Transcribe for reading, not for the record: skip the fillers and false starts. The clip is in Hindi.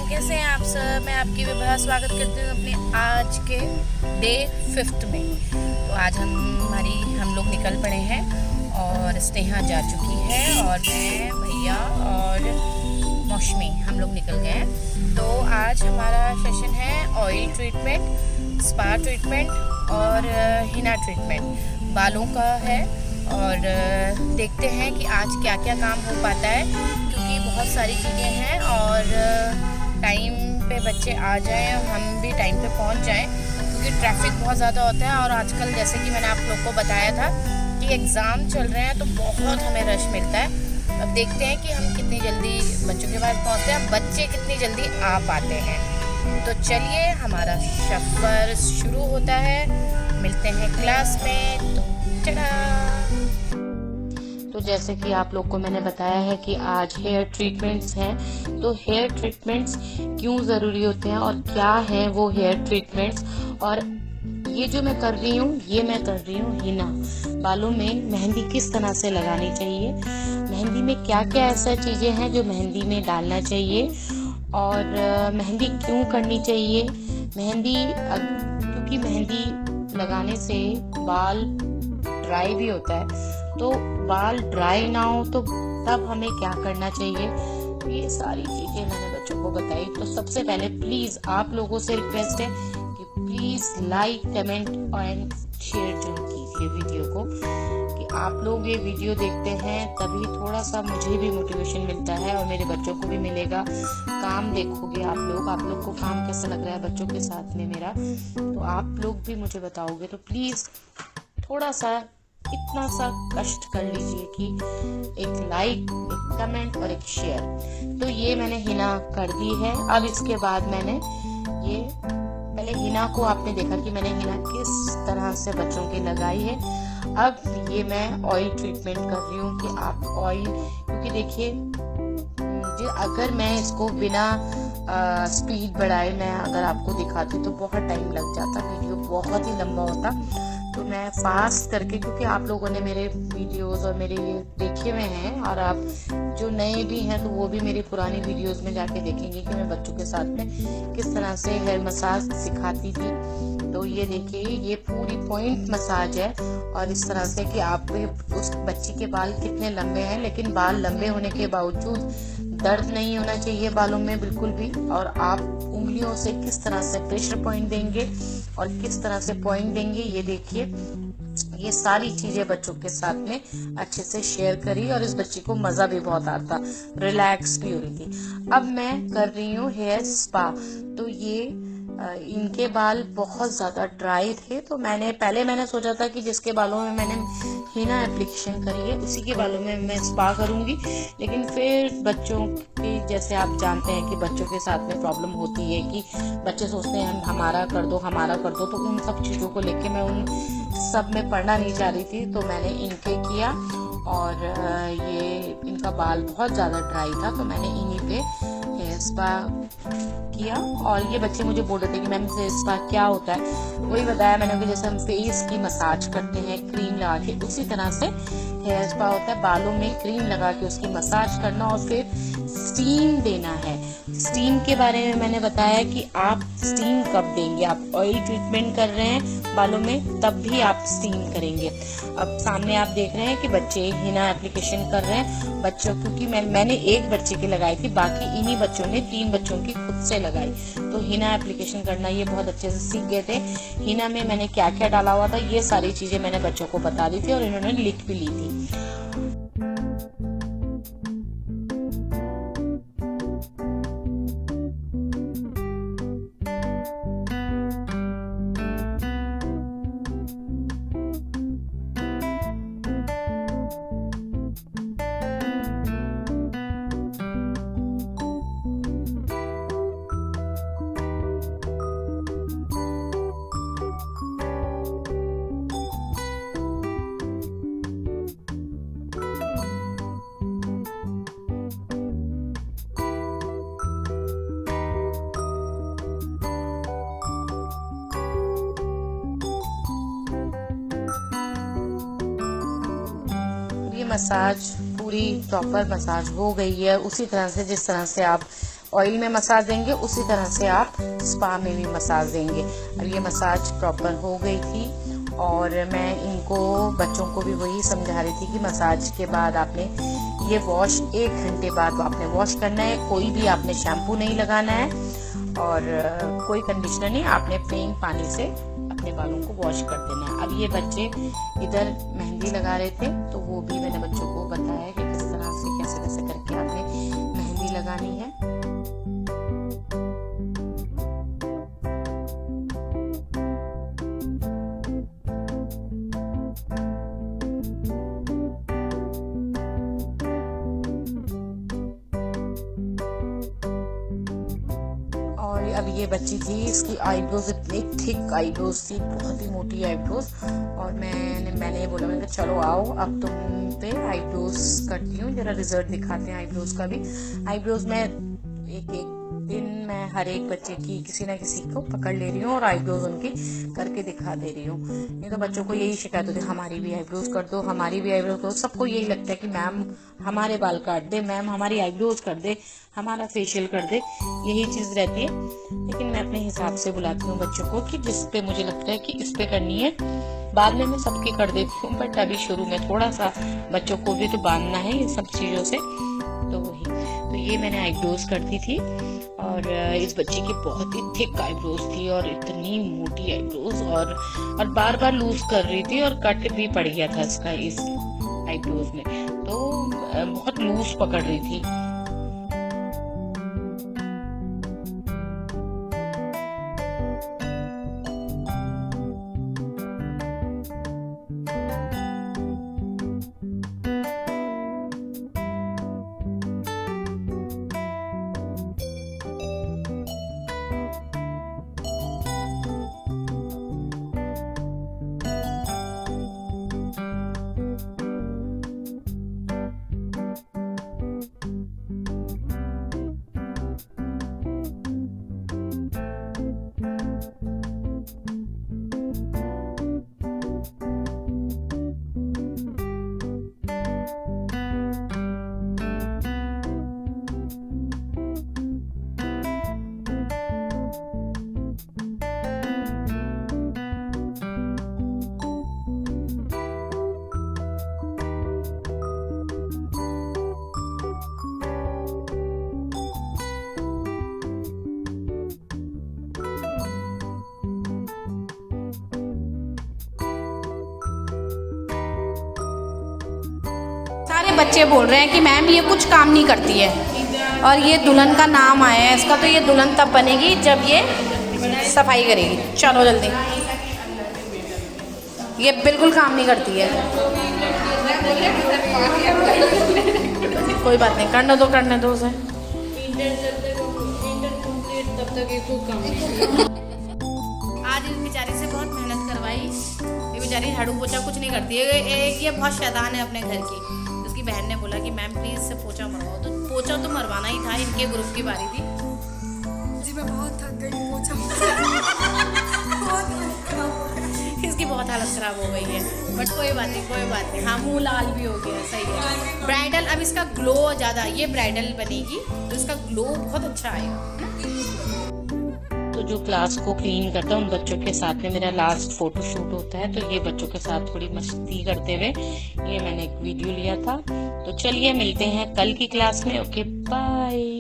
कैसे हैं आप सब। मैं आपकी विभा स्वागत करती हूँ अपने आज के डे 5 में। तो आज हम लोग निकल पड़े हैं और स्नेहा जा चुकी है और मैं, भैया और मौसमी हम लोग निकल गए हैं। तो आज हमारा सेशन है ऑयल ट्रीटमेंट, स्पा ट्रीटमेंट और हिना ट्रीटमेंट बालों का है। और देखते हैं कि आज क्या क्या काम हो पाता है, क्योंकि बहुत सारी चीज़ें हैं और टाइम पे बच्चे आ जाएं और हम भी टाइम पे पहुंच जाएं, क्योंकि ट्रैफिक बहुत ज़्यादा होता है। और आजकल जैसे कि मैंने आप लोग को बताया था कि एग्ज़ाम चल रहे हैं तो बहुत हमें रश मिलता है। अब देखते हैं कि हम कितनी जल्दी बच्चों के पास पहुंचते हैं, बच्चे कितनी जल्दी आ पाते हैं। तो चलिए हमारा सफ़र शुरू होता है, मिलते हैं क्लास में। तो तो जैसे कि आप लोग को मैंने बताया है कि आज हेयर ट्रीटमेंट्स हैं। तो हेयर ट्रीटमेंट्स क्यों ज़रूरी होते हैं और क्या है वो हेयर ट्रीटमेंट्स, और ये जो मैं कर रही हूँ ये मैं कर रही हूँ हिना। बालों में मेहंदी किस तरह से लगानी चाहिए, मेहंदी में क्या क्या ऐसा चीज़ें हैं जो मेहंदी में डालना चाहिए, और मेहंदी क्यों करनी चाहिए। मेहंदी क्योंकि मेहंदी लगाने से बाल ड्राई भी होता है, तो बाल ड्राई ना हो तो तब हमें क्या करना चाहिए, ये सारी चीज़ें मैंने बच्चों को बताई। तो सबसे पहले प्लीज़ आप लोगों से रिक्वेस्ट है कि please like, comment and share जरूर कीजिए वीडियो को, कि आप लोग ये वीडियो देखते हैं तभी थोड़ा सा मुझे भी मोटिवेशन मिलता है और मेरे बच्चों को भी मिलेगा। काम देखोगे आप लोग को काम कैसा लग रहा है बच्चों के साथ में मेरा, तो आप लोग भी मुझे बताओगे। तो प्लीज़ थोड़ा सा इतना सा कष्ट कर लीजिए कि एक लाइक, एक कमेंट और एक शेयर। तो ये मैंने हिना कर दी है। अब इसके बाद मैंने ये पहले हिना को आपने देखा कि मैंने हिना किस तरह से बच्चों की लगाई है। अब ये मैं ऑयल ट्रीटमेंट कर रही हूँ कि आप ऑयल, क्योंकि देखिए अगर मैं इसको बिना स्पीड बढ़ाए मैं अगर आपको दिखाती तो बहुत टाइम लग जाता, वीडियो बहुत ही लंबा होता। तो मैं फास्ट करके, क्योंकि आप लोगों ने मेरे वीडियोस और मेरे ये देखे हुए हैं, और आप जो नए भी हैं तो वो भी मेरी पुरानी वीडियोस में जाके देखेंगे कि मैं बच्चों के साथ में किस तरह से हेयर मसाज सिखाती थी। तो ये देखिए ये पूरी पॉइंट मसाज है, और इस तरह से कि आप उस बच्ची के बाल कितने लंबे हैं, लेकिन बाल लंबे होने के बावजूद दर्द नहीं होना चाहिए बालों में बिल्कुल भी। और आप उंगलियों से किस तरह से प्रेशर पॉइंट देंगे और किस तरह से पॉइंट देंगे, ये देखिए। ये सारी चीजें बच्चों के साथ में अच्छे से शेयर करी और इस बच्ची को मजा भी बहुत आता, रिलैक्स भी हो रही थी। अब मैं कर रही हूँ हेयर स्पा। तो ये इनके बाल बहुत ज़्यादा ड्राई थे, तो मैंने सोचा था कि जिसके बालों में मैंने हिना एप्लीकेशन करी है उसी के बालों में मैं स्पा करूंगी। लेकिन फिर बच्चों की, जैसे आप जानते हैं कि बच्चों के साथ में प्रॉब्लम होती है कि बच्चे सोचते हैं हमारा कर दो, तो उन सब चीज़ों को लेके मैं उन सब में पढ़ना नहीं चाह रही थी। तो मैंने इनके किया, और ये इनका बाल बहुत ज़्यादा ड्राई था तो मैंने इन्हीं पे हेयर स्पा किया। और ये बच्चे मुझे बोल रहे थे कि मैम हेयर स्पा क्या होता है, वही बताया मैंने कि जैसे हम फेस की मसाज करते हैं क्रीम लगा के, उसी तरह से हेयर स्पा होता है। बालों में क्रीम लगा के उसकी मसाज करना और फिर स्टीम देना है। स्टीम के बारे में मैंने बताया कि आप स्टीम कब देंगे, आप ऑयल ट्रीटमेंट कर रहे हैं बालों में तब भी आप स्टीम करेंगे। अब सामने आप देख रहे हैं कि बच्चे हिना एप्लीकेशन कर रहे हैं बच्चों, क्योंकि मैंने एक बच्चे की लगाई थी, बाकी इन्हीं बच्चों ने 3 बच्चों की खुद से लगाई। तो हिना एप्लीकेशन करना ये बहुत अच्छे से सीख गए थे। हिना में मैंने क्या क्या डाला हुआ था ये सारी चीजें मैंने बच्चों को बता दी थी और इन्होंने लिख भी ली थी। मसाज पूरी प्रॉपर मसाज हो गई है उसी तरह से जिस तरह से आप ऑयल में मसाज देंगे उसी तरह से आप स्पा में भी मसाज देंगे। अब ये मसाज प्रॉपर हो गई थी और मैं इनको बच्चों को भी वही समझा रही थी कि मसाज के बाद आपने ये वॉश 1 घंटे बाद आपने वॉश करना है। कोई भी आपने शैम्पू नहीं लगाना है और कोई कंडीशनर नहीं, आपने प्लेन पानी से अपने बालों को वॉश कर देना है। अब ये बच्चे इधर मेहंदी लगा रहे थे तो वो भी मैंने बच्चों को बताया कि किस तरह से कैसे कैसे करके आपने मेहंदी लगानी है। और अब ये बच्ची थी, इसकी आईब्रोज इतनी थिक आईब्रोज थी, बहुत ही मोटी आईब्रोज। और मैंने ये बोला, मैंने कहा चलो आओ अब तुम पे आईब्रोज करती हूँ, जरा रिजल्ट दिखाते हैं आईब्रोज का भी। आईब्रोज में एक दिन मैं हर एक बच्चे की किसी ना किसी को पकड़ ले रही हूँ और आईब्रोज उनकी करके दिखा दे रही हूँ। नहीं तो बच्चों को यही शिकायत होती है, हमारी भी आईब्रोज कर दो, हमारी भी आईब्रोज कर दो। सबको यही लगता है कि मैम हमारे बाल काट दे, मैम हमारी आईब्रोज कर दे, हमारा फेशियल कर दे, यही चीज रहती है। लेकिन मैं अपने हिसाब से बुलाती हूँ बच्चों को कि जिस पे मुझे लगता है कि इस पे करनी है। बाद में मैं सबकी कर देती हूँ, बट अभी शुरू में थोड़ा सा बच्चों को भी तो बांधना है इन सब चीजों से, तो वही। तो ये मैंने आईब्रोज करती थी और इस बच्ची की बहुत ही थिक आईब्रोज थी और इतनी मोटी आईब्रोज और बार बार लूज कर रही थी और कट भी पड़ गया था इसका इस आईब्रोज में, तो बहुत लूज पकड़ रही थी। सारे बच्चे बोल रहे हैं कि मैम ये कुछ काम नहीं करती है और ये दुल्हन का नाम आया है इसका, तो ये दुल्हन तब बनेगी जब ये सफाई करेगी। चलो जल्दी, ये बिल्कुल काम नहीं करती है। कोई बात नहीं, करने दो उसे। आज इस बेचारी से बहुत मेहनत करवाई, ये बेचारी झाड़ू पोछा कुछ नहीं करती है। ये बहुत शैतान है अपने घर की। उसकी बहन ने बोला कि मैम प्लीज से पोछा मरवाओ, तो पोछा तो मरवाना ही था, इनके ग्रुप की बारी थी। जी मैं बहुत थक गई, पोछा इसकी बहुत हालत खराब हो गई है, बट कोई बात नहीं। हाँ, मुँह लाल भी हो गया, सही है। ब्राइडल अब इसका ग्लो ज़्यादा, ये ब्राइडल बनेगी तो इसका ग्लो बहुत अच्छा आएगा। तो जो क्लास को क्लीन करता है उन बच्चों के साथ में मेरा लास्ट फोटो शूट होता है, तो ये बच्चों के साथ थोड़ी मस्ती करते हुए ये मैंने एक वीडियो लिया था। तो चलिए मिलते हैं कल की क्लास में। Okay, bye.